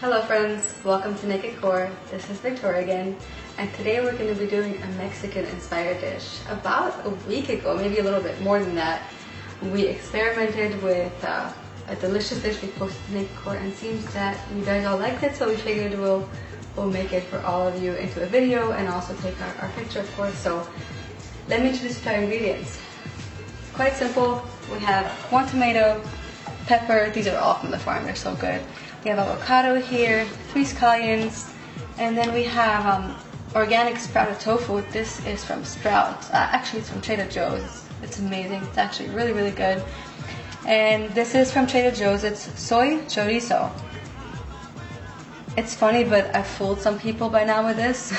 Hello friends, welcome to Naked Core. This is Victoria again, and today we're going to be doing a Mexican inspired dish. About a week ago, maybe a little bit more than that, we experimented with a delicious dish we posted to Naked Core, and it seems that you guys all liked it, so we figured we'll make it for all of you into a video and also take our picture, of course. So let me introduce our ingredients. Quite simple. We have 1 tomato, pepper. These are all from the farm, they're so good. We have avocado here, 3 scallions, and then we have organic sprouted tofu. This is from Sprouts. Actually, it's from Trader Joe's. It's amazing. It's actually really, really good. And this is from Trader Joe's. It's soy chorizo. It's funny, but I fooled some people by now with this,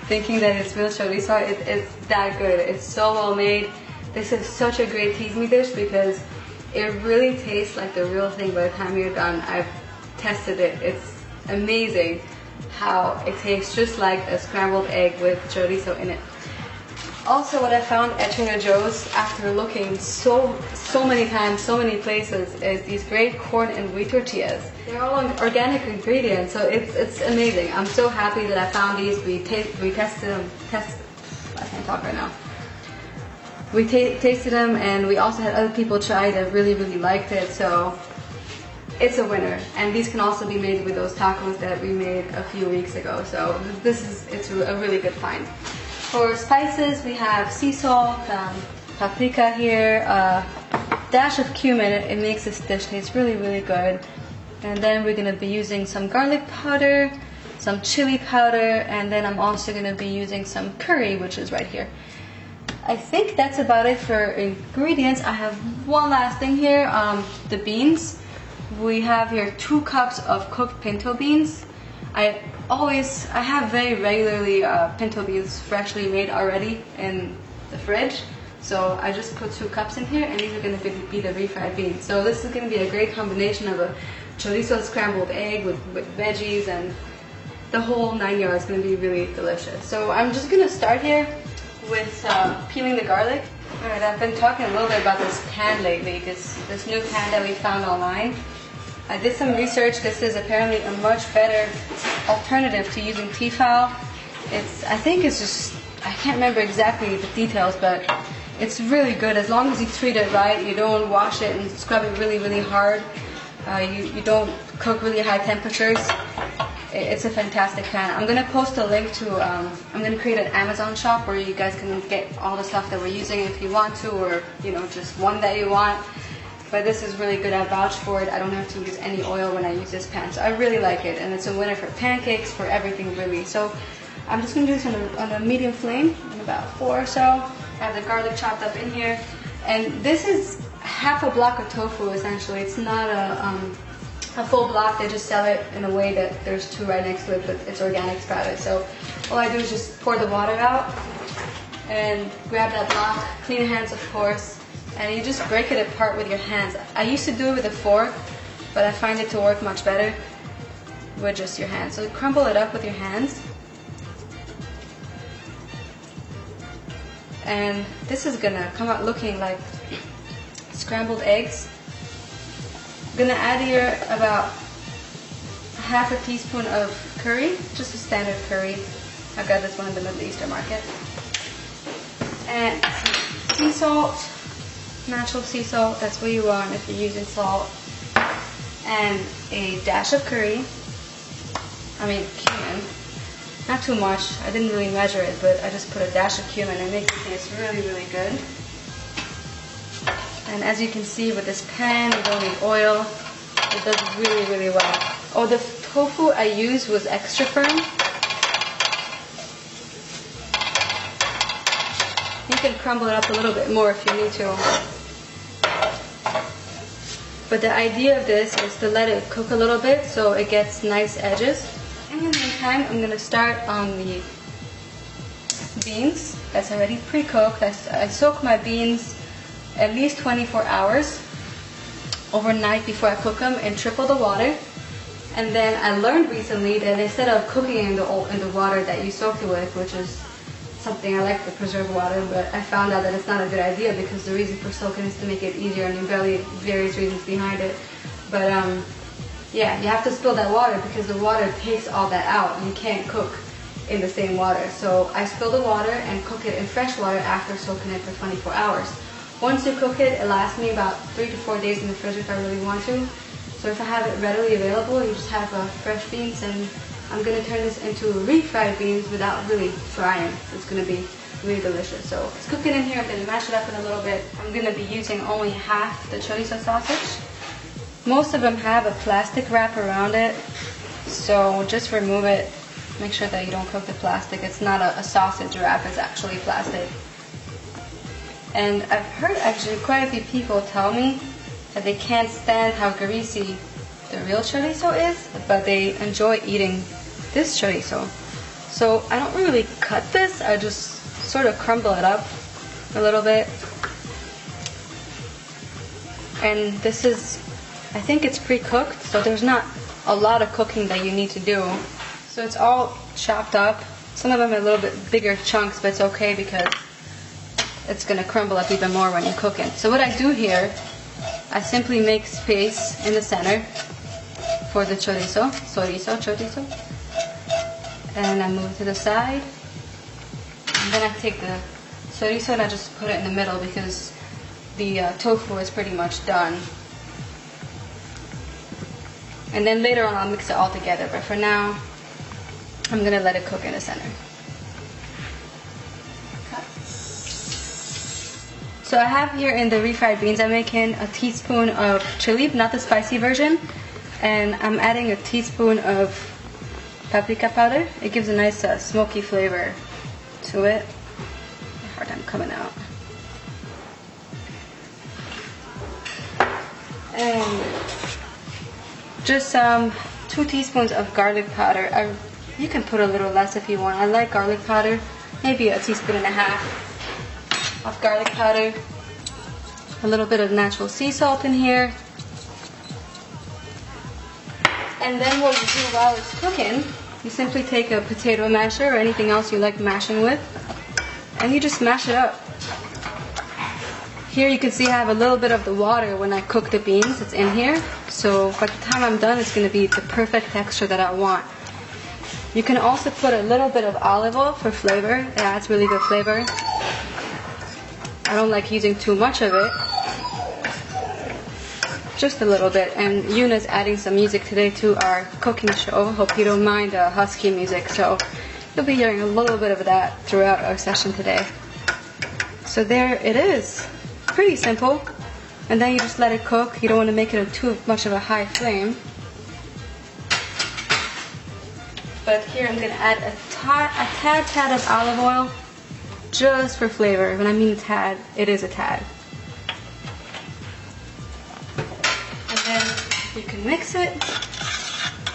thinking that it's real chorizo. It's that good. It's so well made. This is such a great tease me dish because it really tastes like the real thing by the time you're done. I've tested it. It's amazing how it tastes just like a scrambled egg with chorizo in it. Also, what I found at Trader Joe's after looking so many times, so many places, is these great corn and wheat tortillas. They're all organic ingredients, so it's amazing. I'm so happy that I found these. We tested them. I can't talk right now. We tasted them, and we also had other people try that really, really liked it. So it's a winner, and these can also be made with those tacos that we made a few weeks ago. So it's a really good find. For spices, we have sea salt, paprika here, a dash of cumin. It makes this dish taste really, really good. And then we're going to be using some garlic powder, some chili powder, and then I'm also going to be using some curry, which is right here. I think that's about it for ingredients. I have one last thing here, the beans. We have here 2 cups of cooked pinto beans. I have very regularly pinto beans freshly made already in the fridge. So I just put 2 cups in here, and these are going to be the refried beans. So this is going to be a great combination of a chorizo scrambled egg with veggies, and the whole 9 yards. It's going to be really delicious. So I'm just going to start here with peeling the garlic. Alright, I've been talking a little bit about this pan lately, this new pan that we found online. I did some research. This is apparently a much better alternative to using Tefal. I think it's just, I can't remember exactly the details, but it's really good as long as you treat it right. You don't wash it and scrub it really, really hard. You don't cook really high temperatures. It's a fantastic pan. I'm going to post a link to, I'm going to create an Amazon shop where you guys can get all the stuff that we're using if you want to, or just one that you want. But this is really good. I vouch for it. I don't have to use any oil when I use this pan. So I really like it, and it's a winner for pancakes, for everything really. So I'm just going to do this on a medium flame, in about 4 or so. I have the garlic chopped up in here. And this is half a block of tofu essentially. It's not a full block. They just sell it in a way that there's 2 right next to it, but it's organic sprouted. So all I do is just pour the water out and grab that block, clean your hands of course, and you just break it apart with your hands. I used to do it with a fork, but I find it to work much better with just your hands. So crumble it up with your hands. And this is gonna come out looking like scrambled eggs. I'm gonna add here about half a teaspoon of curry, just a standard curry. I got this one in the Middle Eastern market. And some sea salt. Natural sea salt, that's what you want if you're using salt, and a dash of curry, cumin, not too much. I didn't really measure it, but I just put a dash of cumin. It makes it taste really, really good. And as you can see with this pan, you don't need oil. It does really, really well. Oh, the tofu I used was extra firm. You can crumble it up a little bit more if you need to. But the idea of this is to let it cook a little bit so it gets nice edges. In the meantime, I'm going to start on the beans. That's already pre-cooked. I soak my beans at least 24 hours overnight before I cook them in triple the water. And then I learned recently that instead of cooking in the water that you soaked it with, which is something I like to preserve water, but I found out that it's not a good idea because the reason for soaking is to make it easier, and there are various reasons behind it. But Yeah, you have to spill that water because the water takes all that out. You can't cook in the same water. So I spill the water and cook it in fresh water after soaking it for 24 hours. Once you cook it, it lasts me about 3 to 4 days in the fridge if I really want to. So if I have it readily available, you just have fresh beans, and I'm going to turn this into refried beans without really frying. So it's going to be really delicious. So it's cooking in here. I'm going to mash it up in a little bit. I'm going to be using only half the chorizo sausage. Most of them have a plastic wrap around it, so just remove it. Make sure that you don't cook the plastic. It's not a sausage wrap, it's actually plastic. And I've heard actually quite a few people tell me that they can't stand how greasy the real chorizo is, but they enjoy eating this chorizo. So I don't really cut this, I just sort of crumble it up a little bit. And this is, I think it's pre-cooked, so there's not a lot of cooking that you need to do. So it's all chopped up. Some of them are a little bit bigger chunks, but it's okay because it's going to crumble up even more when you cook it. So what I do here, I simply make space in the center for the chorizo. And I move it to the side. And then I take the chorizo and I just put it in the middle because the tofu is pretty much done. And then later on I'll mix it all together, but for now I'm going to let it cook in the center. So I have here in the refried beans, I'm making a teaspoon of chili, not the spicy version, and I'm adding a teaspoon of paprika powder. It gives a nice smoky flavor to it. Hard time coming out. And just 2 teaspoons of garlic powder. You can put a little less if you want. I like garlic powder. Maybe a teaspoon and a half of garlic powder. A little bit of natural sea salt in here. And then what you do while it's cooking, you simply take a potato masher or anything else you like mashing with, and you just mash it up. Here you can see I have a little bit of the water when I cook the beans. It's in here. So by the time I'm done, it's going to be the perfect texture that I want. You can also put a little bit of olive oil for flavor. It adds really good flavor. I don't like using too much of it. Just a little bit. And Yuna's adding some music today to our cooking show. Hope you don't mind husky music. So you'll be hearing a little bit of that throughout our session today. So there it is. Pretty simple. And then you just let it cook. You don't want to make it too much of a high flame. But here I'm going to add a tad of olive oil just for flavor. When I mean tad, it is a tad. And then you can mix it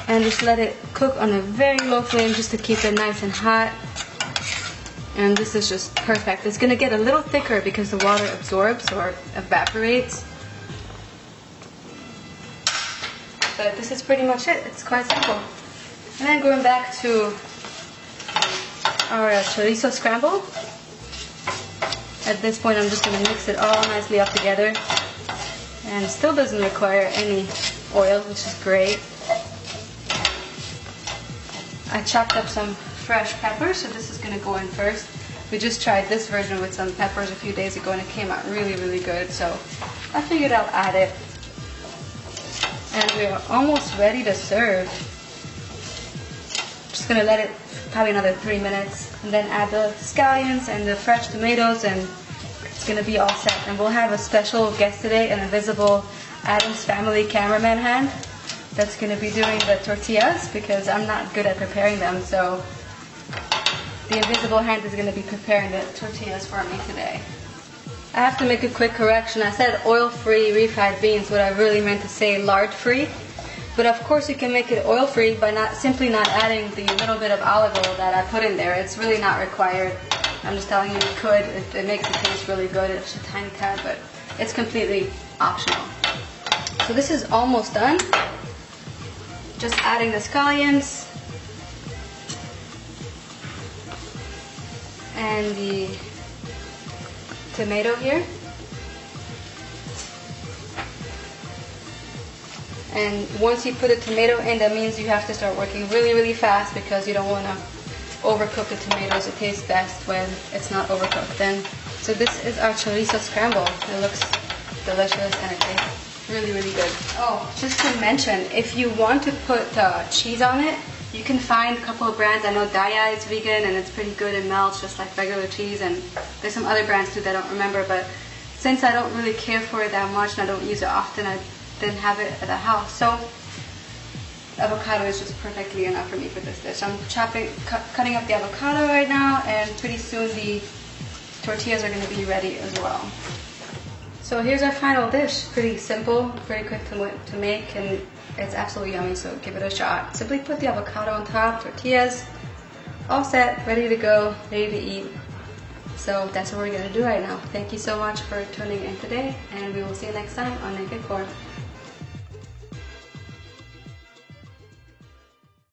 and just let it cook on a very low flame just to keep it nice and hot. And this is just perfect. It's going to get a little thicker because the water absorbs or evaporates. But this is pretty much it. It's quite simple. And then going back to our chorizo scramble. At this point I'm just going to mix it all nicely up together. And it still doesn't require any oil, which is great. I chopped up some fresh peppers, so this is going to go in first. We just tried this version with some peppers a few days ago and it came out really, really good, so I figured I'll add it. And we're almost ready to serve. Just going to let it probably another 3 minutes and then add the scallions and the fresh tomatoes, and it's going to be all set. And we'll have a special guest today, an invisible Addams Family cameraman hand that's going to be doing the tortillas because I'm not good at preparing them, so the invisible hand is going to be preparing the tortillas for me today. I have to make a quick correction. I said oil-free refried beans. What I really meant to say lard-free. But of course you can make it oil-free by simply not adding the little bit of olive oil that I put in there. It's really not required. I'm just telling you could. It makes it taste really good. It's a tiny tad, but it's completely optional. So this is almost done. Just adding the scallions and the tomato here. And once you put the tomato in, that means you have to start working really, really fast because you don't want to overcook the tomatoes. It tastes best when it's not overcooked. Then, so this is our chorizo scramble. It looks delicious and it tastes really, really good. Oh, just to mention, if you want to put cheese on it, you can find a couple of brands. I know Daya is vegan and it's pretty good and melts just like regular cheese, and there's some other brands too that I don't remember, but since I don't really care for it that much and I don't use it often, I didn't have it at the house. So avocado is just perfectly enough for me for this dish. I'm cutting up the avocado right now, and pretty soon the tortillas are going to be ready as well. So here's our final dish. Pretty simple, pretty quick to make, and it's absolutely yummy, so give it a shot. Simply put the avocado on top, tortillas, all set, ready to go, ready to eat. So that's what we're going to do right now. Thank you so much for tuning in today, and we will see you next time on Naked Core.